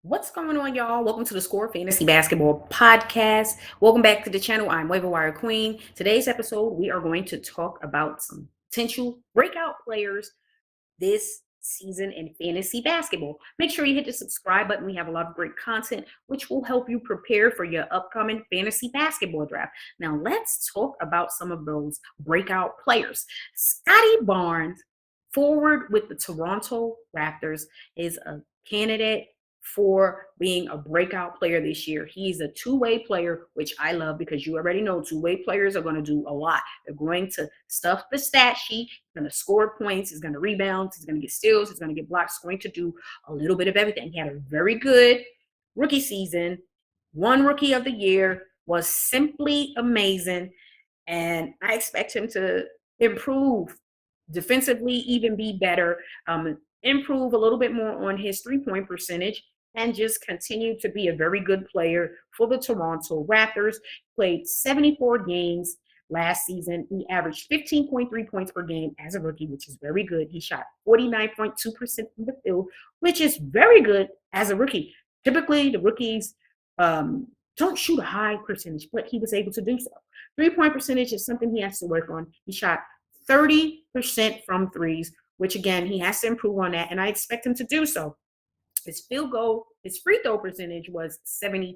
What's going on, y'all? Welcome to the Score Fantasy Basketball Podcast. Welcome back to the channel. I'm Waiver Wire Queen. Today's episode, we are going to talk about some potential breakout players this season in fantasy basketball. Make sure you hit the subscribe button. We have a lot of great content, which will help you prepare for your upcoming fantasy basketball draft. Now, let's talk about some of those breakout players. Scotty Barnes, forward with the Toronto Raptors, is a candidate for being a breakout player this year. He's a two-way player, which I love because you already know two-way players are going to do a lot. They're going to stuff the stat sheet, he's going to score points, he's going to rebound, he's going to get steals, he's going to get blocks, he's going to do a little bit of everything. He had a very good rookie season. One rookie of the year, was simply amazing. And I expect him to improve defensively, even be better, improve a little bit more on his three-point percentage, and just continue to be a very good player for the Toronto Raptors. Played 74 games last season. He averaged 15.3 points per game as a rookie, which is very good. He shot 49.2% from the field, which is very good as a rookie. Typically, the rookies don't shoot a high percentage, but he was able to do so. Three-point percentage is something he has to work on. He shot 30% from threes, which again, he has to improve on that, and I expect him to do so. His free throw percentage was 73%,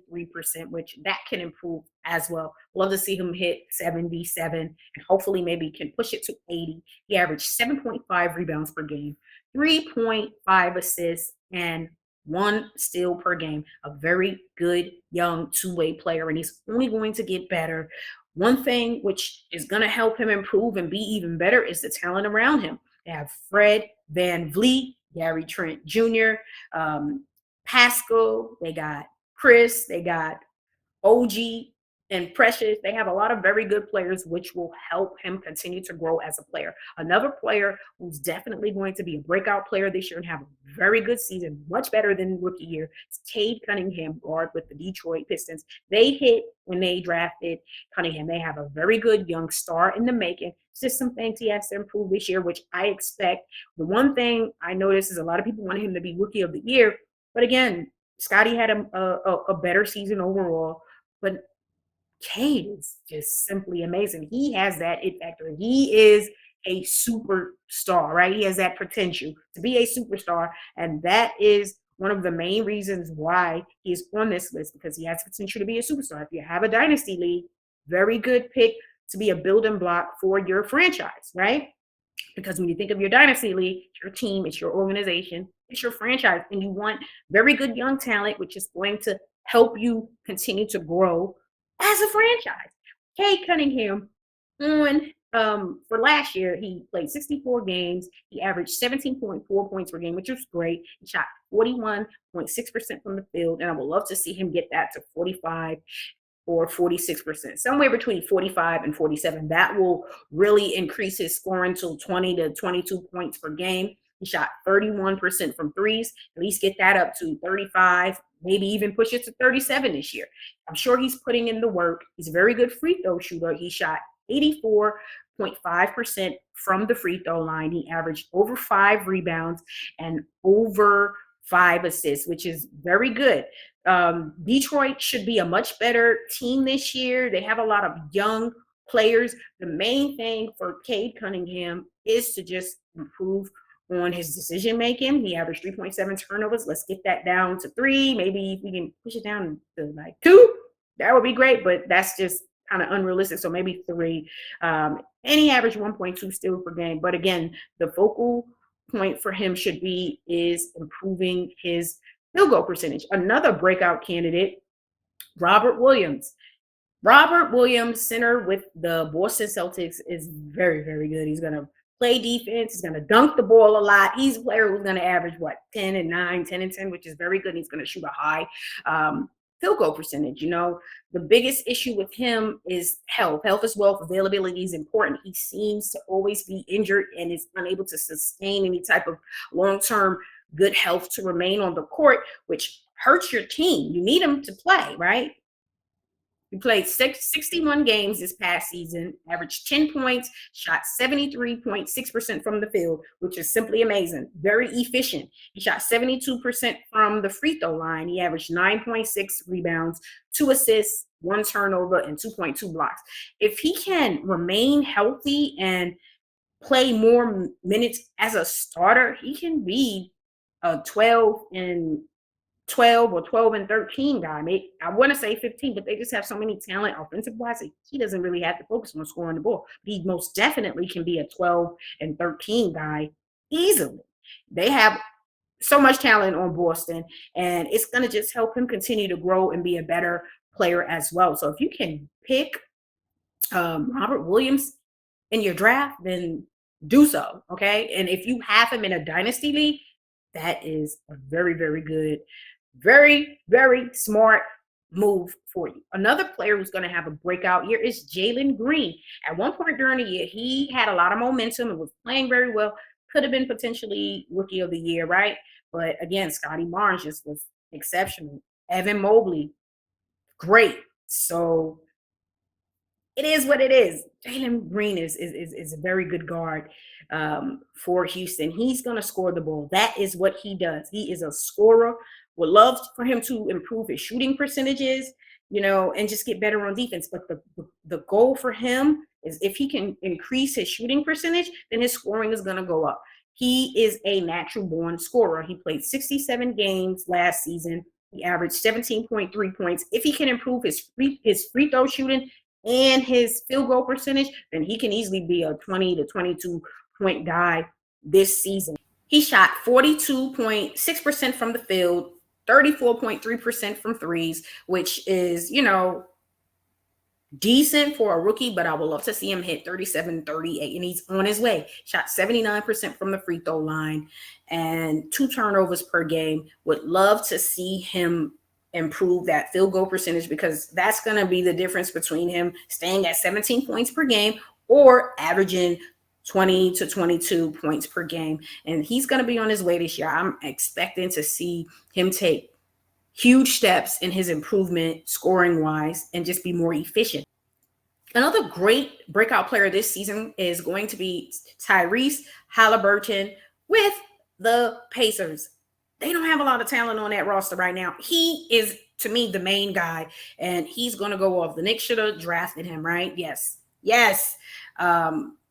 which that can improve as well. Love to see him hit 77 and hopefully maybe can push it to 80. He averaged 7.5 rebounds per game, 3.5 assists, and 1 steal per game. A very good young two-way player, and he's only going to get better. One thing which is going to help him improve and be even better is the talent around him. They have Fred VanVleet, Gary Trent Jr., Pascal, they got Chris, they got OG and Precious. They have a lot of very good players, which will help him continue to grow as a player. Another player who's definitely going to be a breakout player this year and have a very good season, much better than rookie year, is Cade Cunningham, guard with the Detroit Pistons. They hit when they drafted Cunningham. They have a very good young star in the making. It's just some things he has to improve this year, which I expect. The one thing I noticed is a lot of people want him to be rookie of the year. But again, Scotty had a better season overall. But Cade is just simply amazing. He has that it factor. He is a superstar, right? He has that potential to be a superstar. And that is one of the main reasons why he's on this list, because he has the potential to be a superstar. If you have a dynasty league, very good pick to be a building block for your franchise, right? Because when you think of your dynasty league, it's your team, it's your organization, it's your franchise, and you want very good young talent, which is going to help you continue to grow as a franchise. Cade Cunningham for last year, he played 64 games. He averaged 17.4 points per game, which was great. He shot 41.6% from the field, and I would love to see him get that to 45 or 46%, somewhere between 45 and 47. That will really increase his scoring to 20 to 22 points per game. He shot 31% from threes. At least get that up to 35, maybe even push it to 37 this year. I'm sure he's putting in the work. He's a very good free throw shooter. He shot 84.5% from the free throw line. He averaged over 5 rebounds and over 5 assists, which is very good. Detroit should be a much better team this year. They have a lot of young players. The main thing for Cade Cunningham is to just improve on his decision making. He averaged 3.7 turnovers. Let's get that down to 3. Maybe if we can push it down to like 2, that would be great, but that's just kind of unrealistic. So maybe 3. And he averaged 1.2 steals per game. But again, the focal point for him should be is improving his field goal percentage. Another breakout candidate, Robert Williams. Robert Williams, center with the Boston Celtics, is very, very good. He's going to play defense. He's going to dunk the ball a lot. He's a player who's going to average, 10 and 9, 10 and 10, which is very good. He's going to shoot a high field goal percentage. You know, the biggest issue with him is health. Health is wealth. Availability is important. He seems to always be injured and is unable to sustain any type of long-term good health to remain on the court, which hurts your team. You need him to play, right? He played 61 games this past season, averaged 10 points, shot 73.6% from the field, which is simply amazing. Very efficient. He shot 72% from the free throw line. He averaged 9.6 rebounds, 2 assists, 1 turnover, and 2.2 blocks. If he can remain healthy and play more minutes as a starter, he can be a 12 or 12 and 13 guy. Maybe, I want to say 15, but they just have so many talent offensive wise. He doesn't really have to focus on scoring the ball. He most definitely can be a 12 and 13 guy easily. They have so much talent on Boston, and it's going to just help him continue to grow and be a better player as well. So if you can pick Robert Williams in your draft, then do so. Okay. And if you have him in a dynasty league, that is a very, very good, very, very smart move for you. Another player who's going to have a breakout year is Jalen Green. At one point during the year, he had a lot of momentum and was playing very well. Could have been potentially rookie of the year, right? But again, Scotty Barnes just was exceptional. Evan Mobley, great. So it is what it is. Jalen Green is a very good guard for Houston. He's going to score the ball. That is what he does. He is a scorer. Would love for him to improve his shooting percentages, and just get better on defense. But the goal for him is if he can increase his shooting percentage, then his scoring is going to go up. He is a natural born scorer. He played 67 games last season. He averaged 17.3 points. If he can improve his free throw shooting and his field goal percentage, then he can easily be a 20 to 22 point guy this season. He shot 42.6% from the field, 34.3% from threes, which is, decent for a rookie, but I would love to see him hit 37, 38, and he's on his way. Shot 79% from the free throw line and 2 turnovers per game. Would love to see him improve that field goal percentage, because that's going to be the difference between him staying at 17 points per game or averaging 20 to 22 points per game. And he's going to be on his way this year. I'm expecting to see him take huge steps in his improvement scoring wise and just be more efficient. Another great breakout player this season is going to be Tyrese Haliburton with the Pacers. They don't have a lot of talent on that roster right now. He is, to me, the main guy, and he's going to go off. The Knicks should have drafted him, right? Yes.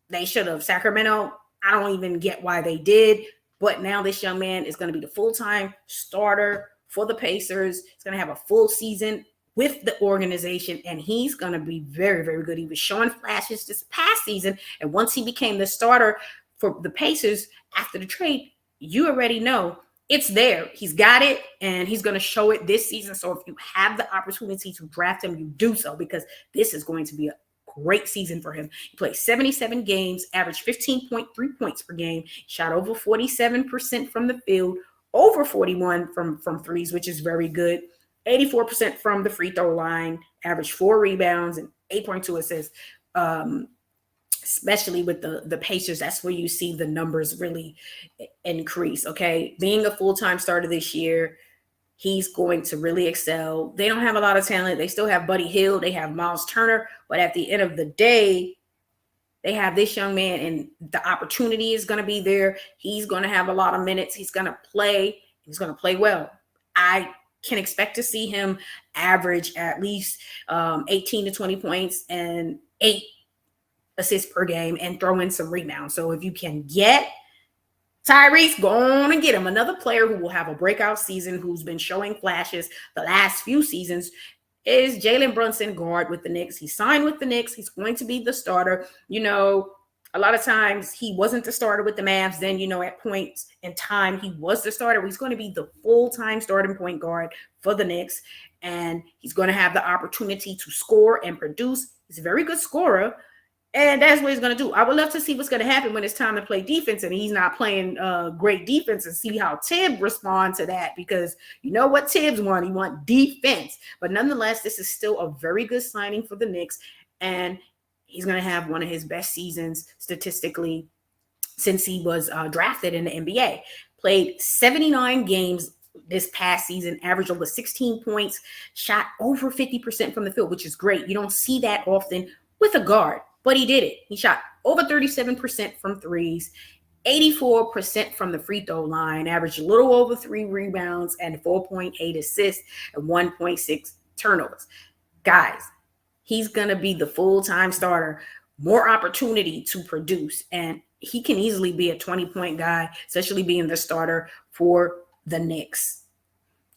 They should have. Sacramento, I don't even get why they did, but now this young man is going to be the full-time starter for the Pacers. He's going to have a full season with the organization, and he's going to be very, very good. He was showing flashes this past season, and once he became the starter for the Pacers after the trade, you already know it's there. He's got it, and he's going to show it this season. So if you have the opportunity to draft him, you do so, because this is going to be a great season for him. He played 77 games, averaged 15.3 points per game, shot over 47% from the field, over 41 from threes, which is very good. 84% from the free throw line, averaged 4 rebounds and 8.2 assists. Especially with the Pacers, that's where you see the numbers really increase. Okay, being a full-time starter this year, he's going to really excel. They don't have a lot of talent. They still have Buddy Hield. They have Miles Turner. But at the end of the day, they have this young man, and the opportunity is going to be there. He's going to have a lot of minutes. He's going to play. He's going to play well. I can expect to see him average at least 18 to 20 points and 8 assists per game and throw in some rebounds. So if you can get Tyrese, go on and get him. Another player who will have a breakout season, who's been showing flashes the last few seasons, is Jalen Brunson, guard with the Knicks. He signed with the Knicks. He's going to be the starter. A lot of times he wasn't the starter with the Mavs. Then, at points in time, he was the starter. He's going to be the full-time starting point guard for the Knicks, and he's going to have the opportunity to score and produce. He's a very good scorer, and that's what he's going to do. I would love to see what's going to happen when it's time to play defense and he's not playing great defense, and see how Tibbs responds to that, because you know what Tibbs wants. He wants defense. But nonetheless, this is still a very good signing for the Knicks, and he's going to have one of his best seasons statistically since he was drafted in the NBA. Played 79 games this past season, averaged over 16 points, shot over 50% from the field, which is great. You don't see that often with a guard, but he did it. He shot over 37% from threes, 84% from the free throw line, averaged a little over 3 rebounds and 4.8 assists and 1.6 turnovers. Guys, he's going to be the full-time starter, more opportunity to produce, and he can easily be a 20-point guy, especially being the starter for the Knicks.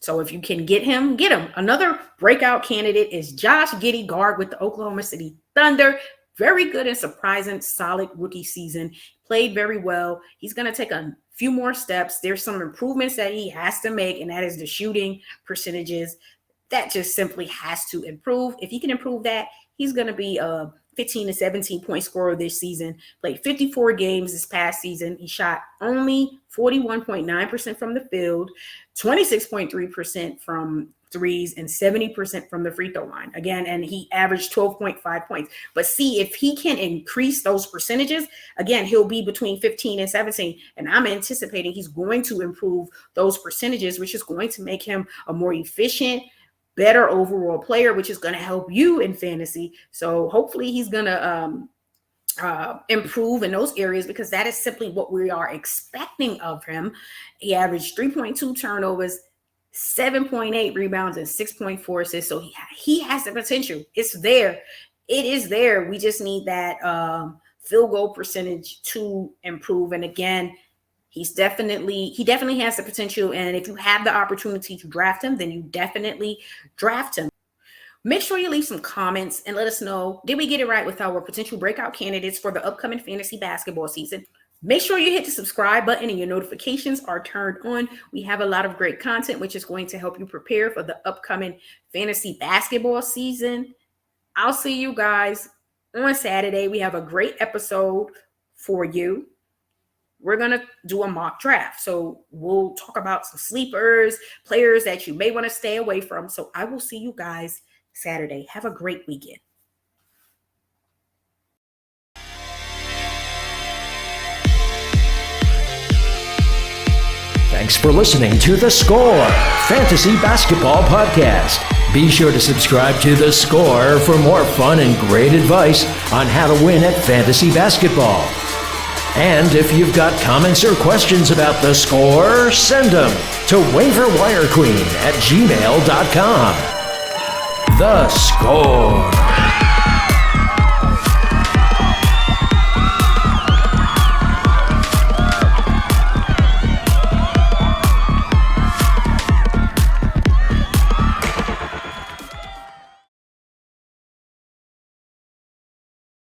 So if you can get him, get him. Another breakout candidate is Josh Giddey, guard with the Oklahoma City Thunder. Very good and surprising, solid rookie season. Played very well. He's going to take a few more steps. There's some improvements that he has to make, and that is the shooting percentages. That just simply has to improve. If he can improve that, he's going to be a 15 to 17 point scorer this season. Played 54 games this past season. He shot only 41.9% from the field, 26.3% from threes, and 70% from the free throw line. Again, and he averaged 12.5 points. But see, if he can increase those percentages, again, he'll be between 15 and 17. And I'm anticipating he's going to improve those percentages, which is going to make him a more efficient, better overall player, which is going to help you in fantasy. So hopefully he's going to improve in those areas, because that is simply what we are expecting of him. He averaged 3.2 turnovers, 7.8 rebounds, and 6.4 assists. So he has the potential. It's there. It is there. We just need that field goal percentage to improve. And again, he definitely has the potential. And if you have the opportunity to draft him, then you definitely draft him. Make sure you leave some comments and let us know, did we get it right with our potential breakout candidates for the upcoming fantasy basketball season? Make sure you hit the subscribe button and your notifications are turned on. We have a lot of great content, which is going to help you prepare for the upcoming fantasy basketball season. I'll see you guys on Saturday. We have a great episode for you. We're going to do a mock draft. So we'll talk about some sleepers, players that you may want to stay away from. So I will see you guys Saturday. Have a great weekend. Thanks for listening to The Score Fantasy Basketball Podcast. Be sure to subscribe to The Score for more fun and great advice on how to win at fantasy basketball. And if you've got comments or questions about The Score, send them to waiverwirequeen@gmail.com. The Score.